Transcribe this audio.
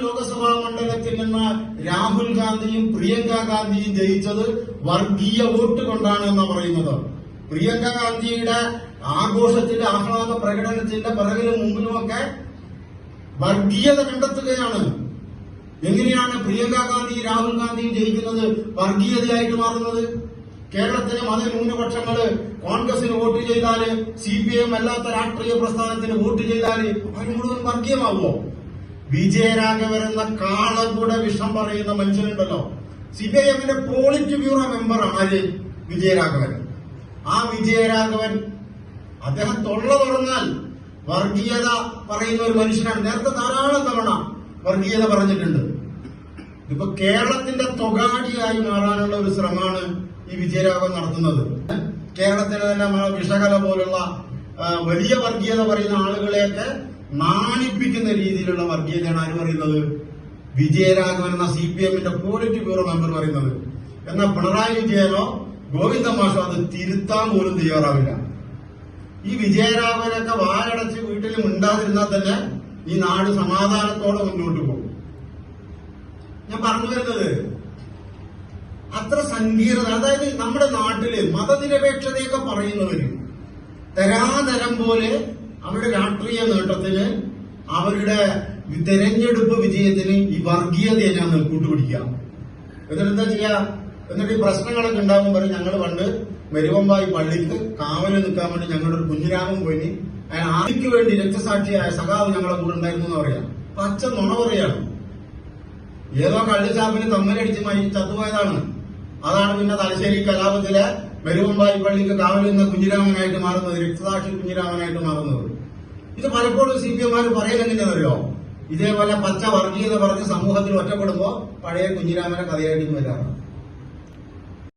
ലോക്സഭാ മണ്ഡലത്തിൽ നിന്ന് രാഹുൽ ഗാന്ധിയും പ്രിയങ്ക ഗാന്ധിയും ജയിച്ചത് വർഗീയ വോട്ട് കൊണ്ടാണ് എന്ന് പറയുന്നത്. പ്രിയങ്ക ഗാന്ധിയുടെ ആഘോഷത്തിന്റെ ആഹ്ലാദ പ്രകടനത്തിന്റെ പിറകിലും മുമ്പിലുമൊക്കെ വർഗീയത കണ്ടെത്തുകയാണ്. എങ്ങനെയാണ് പ്രിയങ്ക ഗാന്ധി രാഹുൽ ഗാന്ധിയും ജയിക്കുന്നത് വർഗീയതയായിട്ട് മാറുന്നത്? കേരളത്തിലെ മതന്യൂനപക്ഷങ്ങള് കോൺഗ്രസിന് വോട്ട് ചെയ്താല്, CPIM അല്ലാത്ത രാഷ്ട്രീയ പ്രസ്ഥാനത്തിന് വോട്ട് ചെയ്താല് അവർ മുഴുവൻ വർഗീയമാവുമോ? വിജയരാഘവൻ എന്ന കാളകൂടെ വിഷം പറയുന്ന മനുഷ്യനുണ്ടല്ലോ, CPIMന്റെ പോളിറ്റ് ബ്യൂറോ മെമ്പറാണ് ആര്? വിജയരാഘവൻ. ആ വിജയരാഘവൻ അദ്ദേഹം തൊള്ള തുറന്നാൽ വർഗീയത പറയുന്ന ഒരു മനുഷ്യനാണ്. നേരത്തെ ധാരാളം തവണ വർഗീയത പറഞ്ഞിട്ടുണ്ട്. ഇപ്പൊ കേരളത്തിന്റെ തൊഗാടിയായി മാറാനുള്ള ഒരു ശ്രമമാണ് ഈ വിജയരാഘവൻ നടത്തുന്നത്. കേരളത്തിലെ തന്നെ വിഷകല പോലുള്ള വലിയ വർഗീയത പറയുന്ന ആളുകളെയൊക്കെ നാണിപ്പിക്കുന്ന രീതിയിലുള്ള വർഗീയതയാണ് ആര് പറയുന്നത്? വിജയരാഘവൻ എന്ന CPIMന്റെ പോളിറ്റ് ബ്യൂറോ മെമ്പർ പറയുന്നത്. എന്നാൽ പിണറായി വിജയനോ ഗോവിന്ദ മാഷോ അത് തിരുത്താൻ പോലും തയ്യാറാവില്ല. ഈ വിജയരാഘവനൊക്കെ വായടച്ച് വീട്ടിൽ മിണ്ടാതിരുന്നാൽ തന്നെ ഈ നാട് സമാധാനത്തോടെ മുന്നോട്ട് പോകും. ഞാൻ പറഞ്ഞു വരുന്നത് അത്ര സങ്കീർണത. അതായത് നമ്മുടെ നാട്ടില് മതനിരപേക്ഷതയൊക്കെ പറയുന്നവര് തരാതരം പോലെ അവരുടെ രാഷ്ട്രീയ നേട്ടത്തിന്, അവരുടെ തെരഞ്ഞെടുപ്പ് വിജയത്തിന് ഈ വർഗീയതയെ ഞാൻ കൂട്ടുപിടിക്കാം. എന്നിട്ട് എന്താ ചെയ്യാ? എന്നിട്ട് ഈ പ്രശ്നങ്ങളൊക്കെ ഉണ്ടാകുമ്പോൾ പറയും ഞങ്ങൾ പണ്ട് മെരുവമ്പായി പള്ളിക്ക് കാവല് നിൽക്കാൻ വേണ്ടി ഞങ്ങളുടെ ഒരു കുഞ്ഞിരാമൻ പോയി അയാൾ ആർക്ക് വേണ്ടി രക്തസാക്ഷിയായ സഖാവ് ഞങ്ങളെ കൂടെ ഉണ്ടായിരുന്നു എന്ന് പറയാം. പച്ച നുണ പറയാണ്. ഏതോ കള്ളിച്ചാപ്പിന് തമ്മലടിച്ച് ചത്തുപോയതാണ്. അതാണ് പിന്നെ തലശ്ശേരി കലാപത്തിലെ മെരുവമ്പായി പള്ളിക്ക് കാവൽ നിന്ന കുഞ്ഞിരാമനായിട്ട് മാറുന്നത്, രക്തസാക്ഷി കുഞ്ഞിരാമനായിട്ട് മാറുന്നത്. ഇത് പലപ്പോഴും CPIമാർ പറയലെങ്ങനെയാണല്ലോ, ഇതേപോലെ പച്ച വർഗീയത പറഞ്ഞ് സമൂഹത്തിൽ ഒറ്റപ്പെടുമ്പോ പഴയ കുഞ്ഞിരാമനെ കഥയായിട്ട് വരാറ്.